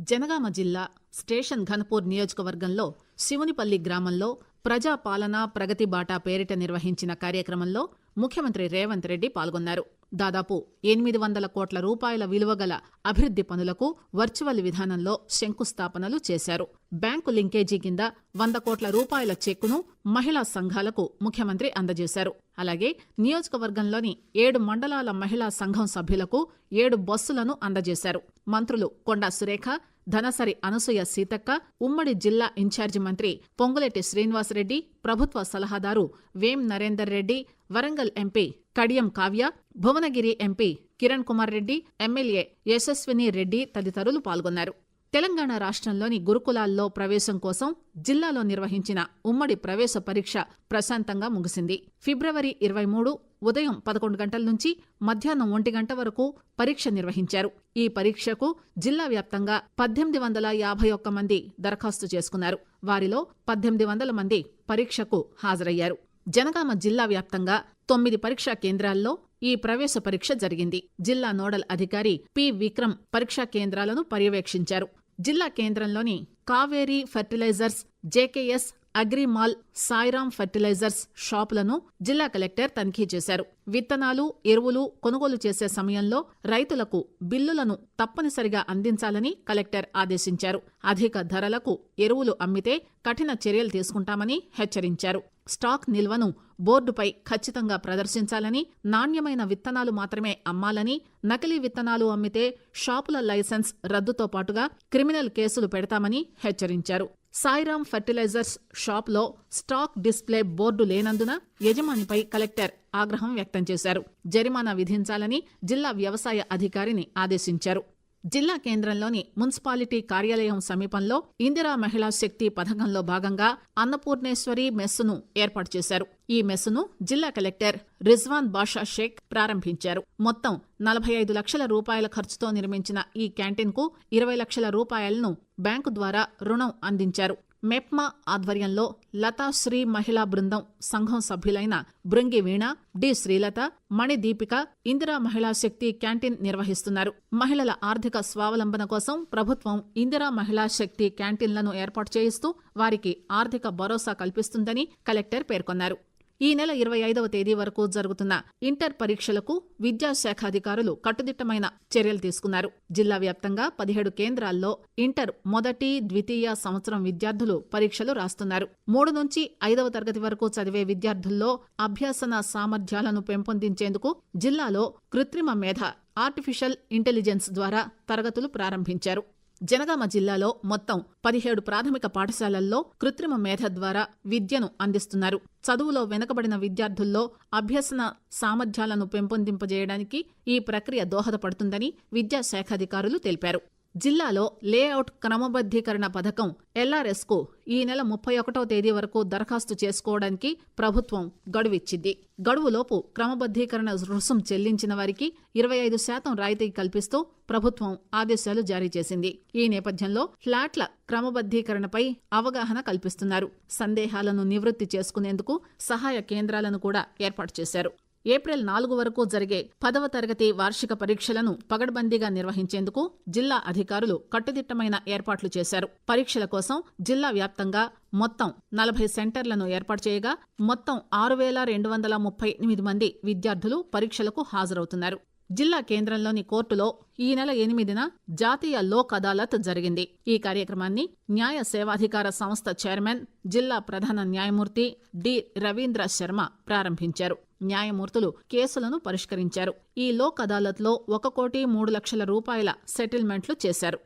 జనగామ జిల్లా స్టేషన్ ఘన్పూర్ నియోజకవర్గంలో శివునిపల్లి గ్రామంలో ప్రజాపాలన ప్రగతి బాట పేరిట నిర్వహించిన కార్యక్రమంలో ముఖ్యమంత్రి రేవంత్ రెడ్డి పాల్గొన్నారు. దాదాపు 800 కోట్ల రూపాయల విలువగల అభివృద్ది పనులకు వర్చువల్ విధానంలో శంకుస్థాపనలు చేశారు. బ్యాంకు లింకేజీ కింద 100 కోట్ల రూపాయల చెక్కును మహిళా సంఘాలకు ముఖ్యమంత్రి అందజేశారు. అలాగే నియోజకవర్గంలోని 7 మండలాల మహిళా సంఘం సభ్యులకు 7 బస్సులను అందజేశారు. మంత్రులు కొండా సురేఖ, ధనసరి అనసూయ సీతక్క, ఉమ్మడి జిల్లా ఇన్ఛార్జి మంత్రి పొంగులేటి శ్రీనివాసరెడ్డి, ప్రభుత్వ సలహాదారు Vem Narender Reddy, Warangal MP Kadiyam Kavya, Bhuvanagiri MP Kiran Kumar Reddy, MLA Yashaswini Reddy తదితరులు పాల్గొన్నారు. తెలంగాణ రాష్ట్రంలోని గురుకులాల్లో ప్రవేశం కోసం జిల్లాలో నిర్వహించిన ఉమ్మడి ప్రవేశ పరీక్ష ప్రశాంతంగా ముగిసింది. ఫిబ్రవరి 23 ఉదయం 11 గంటల నుంచి మధ్యాహ్నం 1 గంట వరకు పరీక్ష నిర్వహించారు. ఈ పరీక్షకు జిల్లా వ్యాప్తంగా 1851 మంది దరఖాస్తు చేసుకున్నారు. వారిలో 1800 మంది పరీక్షకు హాజరయ్యారు. జనగామ జిల్లా వ్యాప్తంగా 9 పరీక్షా కేంద్రాల్లో ఈ ప్రవేశ పరీక్ష జరిగింది. జిల్లా నోడల్ అధికారి పి విక్రమ్ పరీక్షా కేంద్రాలను పర్యవేక్షించారు. జిల్లా కేంద్రంలోని Kaveri fertilisers, JKS agri mall, Sairam fertilisers షాపులను జిల్లా కలెక్టర్ తనిఖీ చేశారు. విత్తనాలు, ఎరువులు కొనుగోలు చేసే సమయంలో రైతులకు బిల్లులను తప్పనిసరిగా అందించాలని కలెక్టర్ ఆదేశించారు. అధిక ధరలకు ఎరువులు అమ్మితే కఠిన చర్యలు తీసుకుంటామని హెచ్చరించారు. స్టాక్ నిల్వను బోర్డుపై ఖచ్చితంగా ప్రదర్శించాలని, నాణ్యమైన విత్తనాలు మాత్రమే అమ్మాలని, నకిలీ విత్తనాలు అమ్మితే షాపుల లైసెన్స్ రద్దుతో పాటుగా క్రిమినల్ కేసులు పెడతామని హెచ్చరించారు. సాయిరామ్ ఫెర్టిలైజర్స్ షాప్లో స్టాక్ డిస్ప్లే బోర్డు లేనందున యజమానిపై కలెక్టర్ ఆగ్రహం వ్యక్తం చేశారు. జరిమానా విధించాలని జిల్లా వ్యవసాయ అధికారిని ఆదేశించారు. జిల్లా కేంద్రంలోని మున్సిపాలిటీ కార్యాలయం సమీపంలో ఇందిరా మహిళా శక్తి పథకంలో భాగంగా అన్నపూర్ణేశ్వరి మెస్సును ఏర్పాటు చేశారు. ఈ మెస్సును జిల్లా కలెక్టర్ రిజ్వాన్ బాషా షేక్ ప్రారంభించారు. మొత్తం 45 లక్షల రూపాయల ఖర్చుతో నిర్మించిన ఈ క్యాంటీన్కు 20 లక్షల రూపాయలను బ్యాంకు ద్వారా రుణం అందించారు. మెప్మా ఆధ్వర్యంలో లతాశ్రీ మహిళా బృందం సంఘం సభ్యులైన బృంగి వీణ, డి శ్రీలత, మణి దీపిక ఇందిరా మహిళా శక్తి క్యాంటీన్ నిర్వహిస్తున్నారు. మహిళల ఆర్థిక స్వావలంబన కోసం ప్రభుత్వం ఇందిరా మహిళా శక్తి క్యాంటీన్లను ఏర్పాటు చేయిస్తూ వారికి ఆర్థిక భరోసా కల్పిస్తుందని కలెక్టర్ పేర్కొన్నారు. ఈ నెల 25వ తేదీ వరకు జరుగుతున్న ఇంటర్ పరీక్షలకు విద్యాశాఖ అధికారులు కట్టుదిట్టమైన చర్యలు తీసుకున్నారు. జిల్లా వ్యాప్తంగా 17 కేంద్రాల్లో ఇంటర్ మొదటి, ద్వితీయ సంవత్సరం విద్యార్థులు పరీక్షలు రాస్తున్నారు. 3 నుంచి 5వ తరగతి వరకు చదివే విద్యార్థుల్లో అభ్యాసన సామర్థ్యాలను పెంపొందించేందుకు జిల్లాలో కృత్రిమ మేధ ఆర్టిఫిషియల్ ఇంటెలిజెన్స్ ద్వారా తరగతులు ప్రారంభించారు. జనగామ జిల్లాలో మొత్తం 17 ప్రాథమిక పాఠశాలల్లో కృత్రిమ మేధ ద్వారా విద్యను అందిస్తున్నారు. చదువులో వెనుకబడిన విద్యార్థుల్లో అభ్యసన సామర్థ్యాలను పెంపొందింపజేయడానికి ఈ ప్రక్రియ దోహదపడుతుందని విద్యాశాఖాధికారులు తెలిపారు. జిల్లాలో లేఅవుట్ క్రమబద్దీకరణ పథకం ఎల్ఆర్ఎస్కు ఈ నెల 31వ తేదీ వరకు దరఖాస్తు చేసుకోవడానికి ప్రభుత్వం గడువిచ్చింది. గడువులోపు క్రమబద్దీకరణ రుసుం చెల్లించిన వారికి 25% రాయితీ కల్పిస్తూ ప్రభుత్వం ఆదేశాలు జారీ చేసింది. ఈ నేపథ్యంలో ఫ్లాట్ల క్రమబద్దీకరణపై అవగాహన కల్పిస్తున్నారు. సందేహాలను నివృత్తి చేసుకునేందుకు సహాయ కేంద్రాలను కూడా ఏర్పాటు చేశారు. ఏప్రిల్ 4 వరకు జరిగే 10వ తరగతి వార్షిక పరీక్షలను పగడ్బందీగా నిర్వహించేందుకు జిల్లా అధికారులు కట్టుదిట్టమైన ఏర్పాట్లు చేశారు. పరీక్షల కోసం జిల్లా వ్యాప్తంగా మొత్తం 40 సెంటర్లను ఏర్పాటు చేయగా మొత్తం 6,238 మంది విద్యార్థులు పరీక్షలకు హాజరవుతున్నారు. జిల్లా కేంద్రంలోని కోర్టులో ఈ నెల 8న జాతీయ లోక్ అదాలత్ జరిగింది. ఈ కార్యక్రమాన్ని న్యాయ సేవాధికార సంస్థ చైర్మన్, జిల్లా ప్రధాన న్యాయమూర్తి డి రవీంద్ర శర్మ ప్రారంభించారు. న్యాయమూర్తులు కేసులను పరిష్కరించారు. ఈ లోక్ అదాలత్లో 1,03,00,000 రూపాయల సెటిల్మెంట్లు చేశారు.